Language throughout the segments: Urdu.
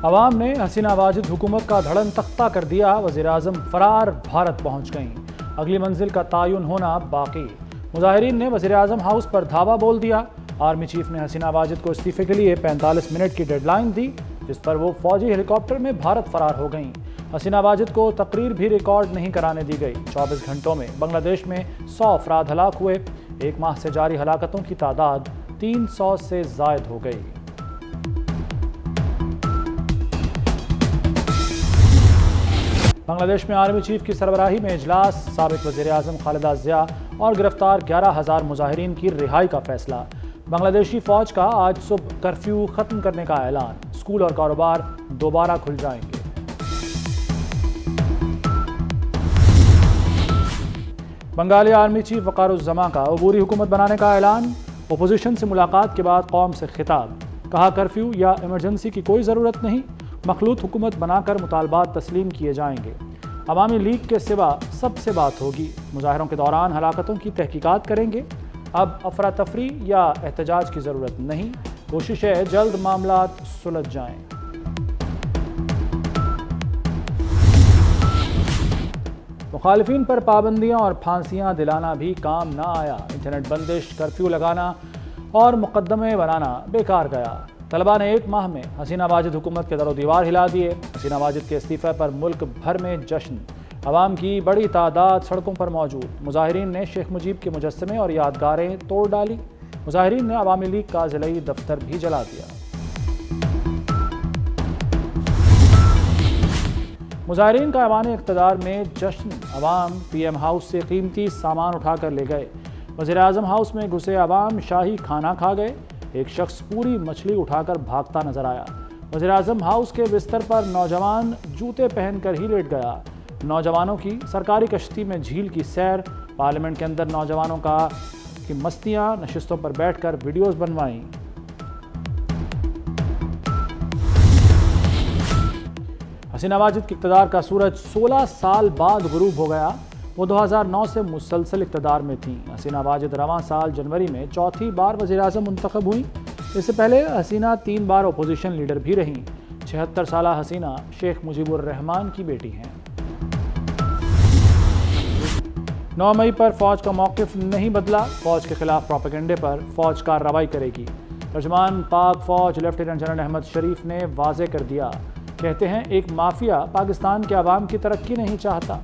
عوام نے حسینہ واجد حکومت کا دھڑن تختہ کر دیا، وزیر اعظم فرار بھارت پہنچ گئیں، اگلی منزل کا تعین ہونا باقی۔ مظاہرین نے وزیر اعظم ہاؤس پر دھاوا بول دیا۔ آرمی چیف نے حسینہ واجد کو استعفے کے لیے 45 منٹ کی ڈیڈ لائن دی، جس پر وہ فوجی ہیلی کاپٹر میں بھارت فرار ہو گئیں۔ حسینہ واجد کو تقریر بھی ریکارڈ نہیں کرانے دی گئی۔ 24 گھنٹوں میں بنگلہ دیش میں 100 افراد ہلاک ہوئے، ایک ماہ سے جاری ہلاکتوں کی تعداد 300 سے زائد ہو گئی۔ بنگلہ دیش میں آرمی چیف کی سربراہی میں اجلاس، سابق وزیر اعظم خالدہ ضیاء اور گرفتار 11,000 مظاہرین کی رہائی کا فیصلہ۔ بنگلہ دیشی فوج کا آج صبح کرفیو ختم کرنے کا اعلان، اسکول اور کاروبار دوبارہ کھل جائیں گے۔ بنگالی آرمی چیف وقار الزماں کا عبوری حکومت بنانے کا اعلان، اپوزیشن سے ملاقات کے بعد قوم سے خطاب، کہا کرفیو یا ایمرجنسی کی کوئی ضرورت نہیں، مخلوط حکومت بنا کر مطالبات تسلیم کیے جائیں گے، عوامی لیگ کے سوا سب سے بات ہوگی، مظاہروں کے دوران ہلاکتوں کی تحقیقات کریں گے، اب افراتفری یا احتجاج کی ضرورت نہیں، کوشش ہے جلد معاملات سلجھ جائیں۔ مخالفین پر پابندیاں اور پھانسیاں دلانا بھی کام نہ آیا، انٹرنیٹ بندش، کرفیو لگانا اور مقدمے بنانا بیکار گیا۔ طلباء نے ایک ماہ میں حسینہ واجد حکومت کے در و دیوار ہلا دیے، حسینہ واجد کے استعفے پر ملک بھر میں جشن، عوام کی بڑی تعداد سڑکوں پر موجود، مظاہرین نے شیخ مجیب کے مجسمے اور یادگاریں توڑ ڈالی، مظاہرین نے عوامی لیگ کا ضلعی دفتر بھی جلا دیا۔ مظاہرین کا ایوان اقتدار میں جشن، عوام پی ایم ہاؤس سے قیمتی سامان اٹھا کر لے گئے، وزیر اعظم ہاؤس میں گھسے عوام شاہی کھانا کھا گئے، ایک شخص پوری مچھلی اٹھا کر بھاگتا نظر آیا، وزیر اعظم ہاؤس کے بستر پر نوجوان جوتے پہن کر ہی لیٹ گیا، نوجوانوں کی سرکاری کشتی میں جھیل کی سیر، پارلیمنٹ کے اندر نوجوانوں کی مستیاں، نشستوں پر بیٹھ کر ویڈیوز بنوائیں۔ حسینہ واجد کے اقتدار کا سورج 16 سال بعد غروب ہو گیا، وہ 2009 سے مسلسل اقتدار میں تھیں۔ حسینہ واجد رواں سال جنوری میں چوتھی بار وزیر اعظم منتخب ہوئیں، اس سے پہلے حسینہ 3 بار اپوزیشن لیڈر بھی رہیں۔ 76 سالہ حسینہ شیخ مجیب الرحمان کی بیٹی ہیں۔ 9 مئی پر فوج کا موقف نہیں بدلا، فوج کے خلاف پروپیگنڈے پر فوج کارروائی کرے گی۔ ترجمان پاک فوج لیفٹیننٹ جنرل احمد شریف نے واضح کر دیا، کہتے ہیں ایک مافیا پاکستان کے عوام کی ترقی نہیں چاہتا،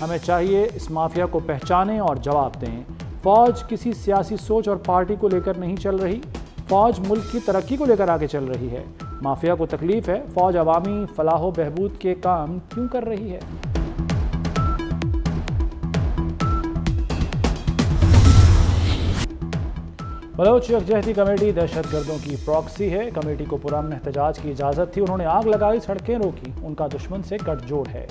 ہمیں چاہیے اس مافیا کو پہچانیں اور جواب دیں۔ فوج کسی سیاسی سوچ اور پارٹی کو لے کر نہیں چل رہی، فوج ملک کی ترقی کو لے کر آگے چل رہی ہے۔ مافیا کو تکلیف ہے فوج عوامی فلاح و بہبود کے کام کیوں کر رہی ہے۔ بلوچ یکجہتی کمیٹی دہشت گردوں کی پراکسی ہے، کمیٹی کو پرامن احتجاج کی اجازت تھی، انہوں نے آگ لگائی، سڑکیں روکی، ان کا دشمن سے گٹھ جوڑ ہے۔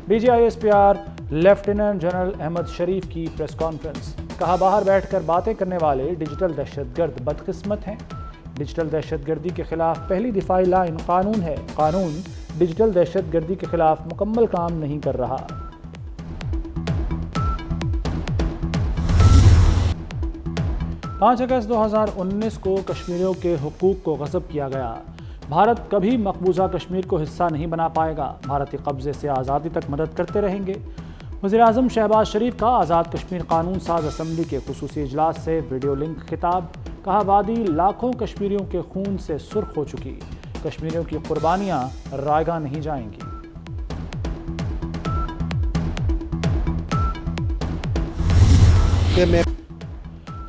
D G I S P R lieutenant general Ahmed Sharif کی پریس کانفرنس، کہا باہر بیٹھ کر باتیں کرنے والے ڈیجیٹل دہشت گرد بدقسمت ہیں، ڈیجیٹل دہشت گردی کے خلاف پہلی دفاعی لائن قانون ہے، قانون ڈیجیٹل دہشت گردی کے خلاف مکمل کام نہیں کر رہا۔ 5 اگست 2019 کو کشمیریوں کے حقوق کو غصب کیا گیا، بھارت کبھی مقبوضہ کشمیر کو حصہ نہیں بنا پائے گا، بھارتی قبضے سے آزادی تک مدد کرتے رہیں گے۔ وزیر اعظم شہباز شریف کا آزاد کشمیر قانون ساز اسمبلی کے خصوصی اجلاس سے ویڈیو لنک خطاب، کہا وادی لاکھوں کشمیریوں کے خون سے سرخ ہو چکی، کشمیریوں کی قربانیاں رائیگاں نہیں جائیں گی۔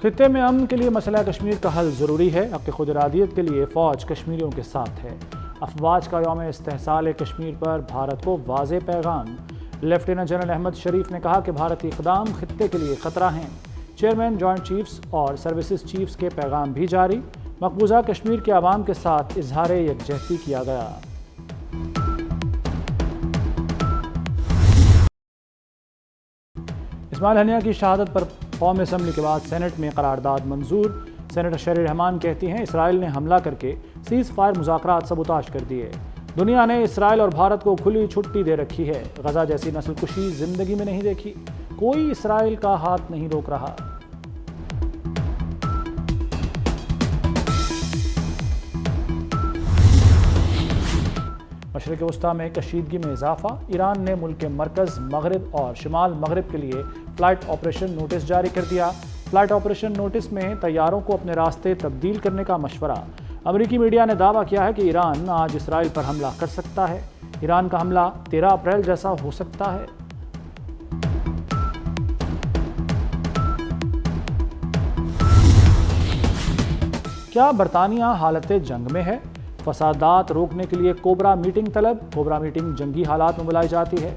خطے میں امن کے لیے مسئلہ کشمیر کا حل ضروری ہے، حق خود ارادیت کے لیے فوج کشمیریوں کے ساتھ ہے۔ افواج کا یوم استحصال کشمیر پر بھارت کو واضح پیغام، لیفٹیننٹ جنرل احمد شریف نے کہا کہ بھارتی اقدام خطے کے لیے خطرہ ہیں، چیئرمین جوائنٹ چیفز اور سروسز چیفز کے پیغام بھی جاری، مقبوضہ کشمیر کے عوام کے ساتھ اظہار یکجہتی کیا گیا۔ اسماعیل ہنیہ کی شہادت پر قومی اسمبلی کے بعد سینٹ میں قرارداد منظور، سینیٹر شیری رحمان کہتی ہیں اسرائیل نے حملہ کر کے سیز فائر مذاکرات سبوتاژ کر دیے، دنیا نے اسرائیل اور بھارت کو کھلی چھٹی دے رکھی ہے، غزہ جیسی نسل کشی زندگی میں نہیں دیکھی، کوئی اسرائیل کا ہاتھ نہیں روک رہا۔ مشرق وسطی میں کشیدگی میں اضافہ، ایران نے ملک کے مرکز، مغرب اور شمال مغرب کے لیے فلائٹ آپریشن نوٹس جاری کر دیا۔ فلائٹ آپریشن نوٹس میں طیاروں کو اپنے راستے تبدیل کرنے کا مشورہ۔ امریکی میڈیا نے دعویٰ کیا ہے کہ ایران آج اسرائیل پر حملہ کر سکتا ہے۔ ایران کا حملہ 13 اپریل جیسا ہو سکتا ہے۔ کیا برطانیہ حالت جنگ میں ہے؟ فسادات روکنے کے لیے کوبرا میٹنگ طلب۔ کوبرا میٹنگ جنگی حالات میں بلائی جاتی ہے۔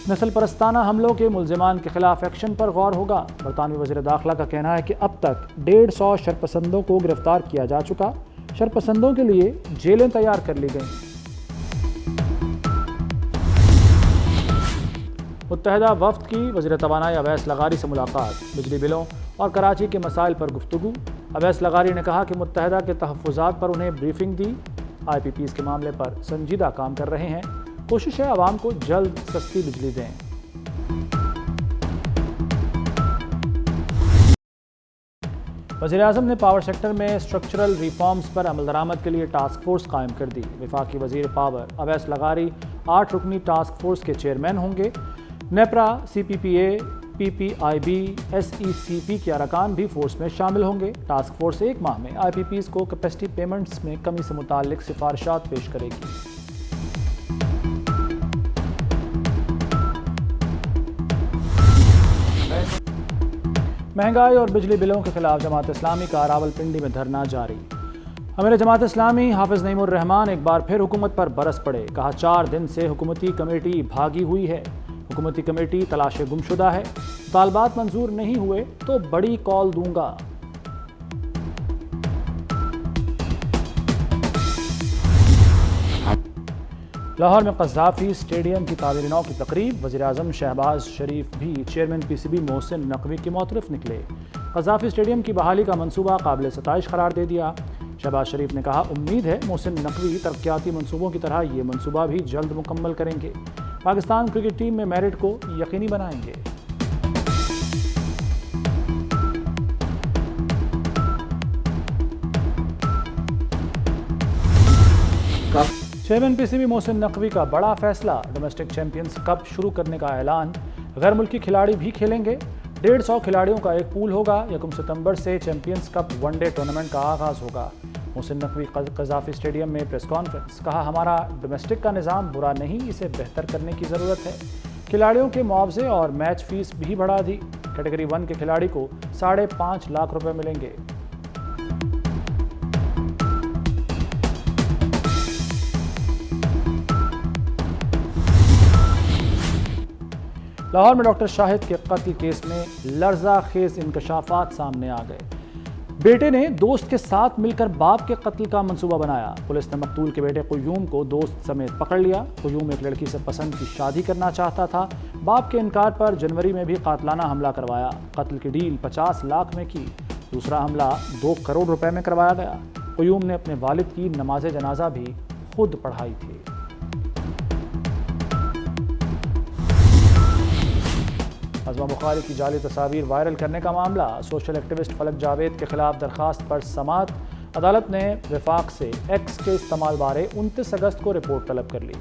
نسل پرستانہ حملوں کے ملزمان کے خلاف ایکشن پر غور ہوگا۔ برطانوی وزیر داخلہ کا کہنا ہے کہ اب تک 150 شرپسندوں کو گرفتار کیا جا چکا۔ شرپسندوں کے لیے جیلیں تیار کر لی گئیں۔ متحدہ وفد کی وزیر توانائی اویس لغاری سے ملاقات۔ بجلی بلوں اور کراچی کے مسائل پر گفتگو۔ اویس لغاری نے کہا کہ متحدہ کے تحفظات پر انہیں بریفنگ دی۔ آئی پی پیز کے معاملے پر سنجیدہ کام کر رہے ہیں۔ کوشش ہے عوام کو جلد سستی بجلی دیں۔ وزیر اعظم نے پاور سیکٹر میں اسٹرکچرل ریفارمز پر عمل درآمد کے لیے ٹاسک فورس قائم کر دی۔ وفاقی وزیر پاور اویس لغاری 8 رکنی ٹاسک فورس کے چیئرمین ہوں گے۔ نیپرا، سی پی پی اے، پی پی آئی بی، ایس ای سی پی کے ارکان بھی فورس میں شامل ہوں گے۔ ٹاسک فورس 1 ماہ میں آئی پی پیز کو کیپیسٹی پیمنٹس میں کمی سے متعلق سفارشات پیش کرے گی۔ مہنگائی اور بجلی بلوں کے خلاف جماعت اسلامی کا راولپنڈی میں دھرنا جاری۔ امیر جماعت اسلامی حافظ نعیم الرحمان ایک بار پھر حکومت پر برس پڑے۔ کہا 4 دن سے حکومتی کمیٹی بھاگی ہوئی ہے۔ حکومتی کمیٹی تلاش گمشدہ ہے۔ مطالبات منظور نہیں ہوئے تو بڑی کال دوں گا۔ لاہور میں قذافی اسٹیڈیم کی تعمیر نو کی تقریب۔ وزیر اعظم شہباز شریف بھی chairman P C B Mohsin Naqvi کے معترف نکلے۔ قذافی اسٹیڈیم کی بحالی کا منصوبہ قابل ستائش قرار دے دیا۔ شہباز شریف نے کہا امید ہے محسن نقوی ترقیاتی منصوبوں کی طرح یہ منصوبہ بھی جلد مکمل کریں گے۔ پاکستان کرکٹ ٹیم میں میرٹ کو یقینی بنائیں گے۔ Chairman P C B Mohsin Naqvi کا بڑا فیصلہ۔ ڈومیسٹک چیمپئنز کپ شروع کرنے کا اعلان۔ غیر ملکی کھلاڑی بھی کھیلیں گے۔ 150 کھلاڑیوں کا ایک پول ہوگا۔ 1 ستمبر سے champions cup one day tournament کا آغاز ہوگا۔ محسن نقوی قذافی اسٹیڈیم میں پریس کانفرنس۔ کہا ہمارا ڈومیسٹک کا نظام برا نہیں، اسے بہتر کرنے کی ضرورت ہے۔ کھلاڑیوں کے معاوضے اور میچ فیس بھی بڑھا دی۔ کیٹیگری 1 کے کھلاڑی کو 5.5 لاکھ روپے ملیں گے۔ لاہور میں ڈاکٹر شاہد کے قتل کیس میں لرزہ خیز انکشافات سامنے آ گئے۔ بیٹے نے دوست کے ساتھ مل کر باپ کے قتل کا منصوبہ بنایا۔ پولیس نے مقتول کے بیٹے قیوم کو دوست سمیت پکڑ لیا۔ قیوم ایک لڑکی سے پسند کی شادی کرنا چاہتا تھا۔ باپ کے انکار پر جنوری میں بھی قاتلانہ حملہ کروایا۔ قتل کی ڈیل 50 لاکھ میں کی۔ دوسرا حملہ 2 کروڑ روپے میں کروایا گیا۔ قیوم نے اپنے والد کی نماز جنازہ بھی خود پڑھائی تھی۔ عظمہ بخاری کی جعلی تصاویر وائرل کرنے کا معاملہ۔ سوشل ایکٹیوسٹ فلک جاوید کے خلاف درخواست پر سماعت۔ عدالت نے وفاق سے ایکس کے استعمال بارے 29 اگست کو رپورٹ طلب کر لی۔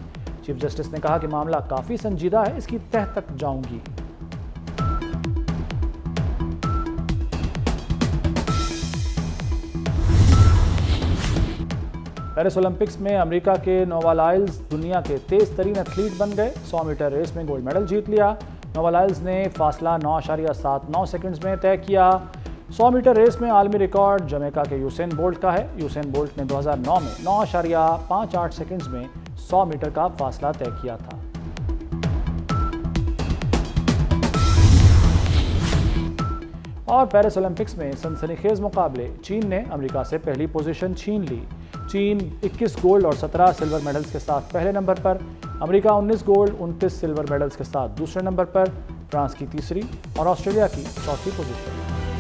چیف جسٹس نے کہا کہ معاملہ کافی سنجیدہ ہے، اس کی تہہ تک جاؤں گی۔ پیرس اولمپکس میں امریکہ کے نووا لائلز دنیا کے تیز ترین ایتھلیٹ بن گئے۔ 100 میٹر ریس میں گولڈ میڈل جیت لیا۔ نووا لائلز نے فاصلہ 9.79 سیکنڈز میں طے کیا۔ 100 میٹر ریس میں عالمی ریکارڈ جمیکا کے یوسین بولٹ کا ہے۔ یوسین بولٹ نے 2009 میں 9.58 سیکنڈز میں 100 میٹر کا فاصلہ طے کیا تھا۔ اور پیرس اولمپکس میں سنسنی خیز مقابلے۔ چین نے امریکہ سے پہلی پوزیشن چھین لی۔ چین 21 گولڈ اور 17 سلور میڈلز کے ساتھ پہلے نمبر پر۔ امریکہ 19 گولڈ 29 سلور میڈلز کے ساتھ دوسرے نمبر پر۔ فرانس کی تیسری اور آسٹریلیا کی چوتھی پوزیشن۔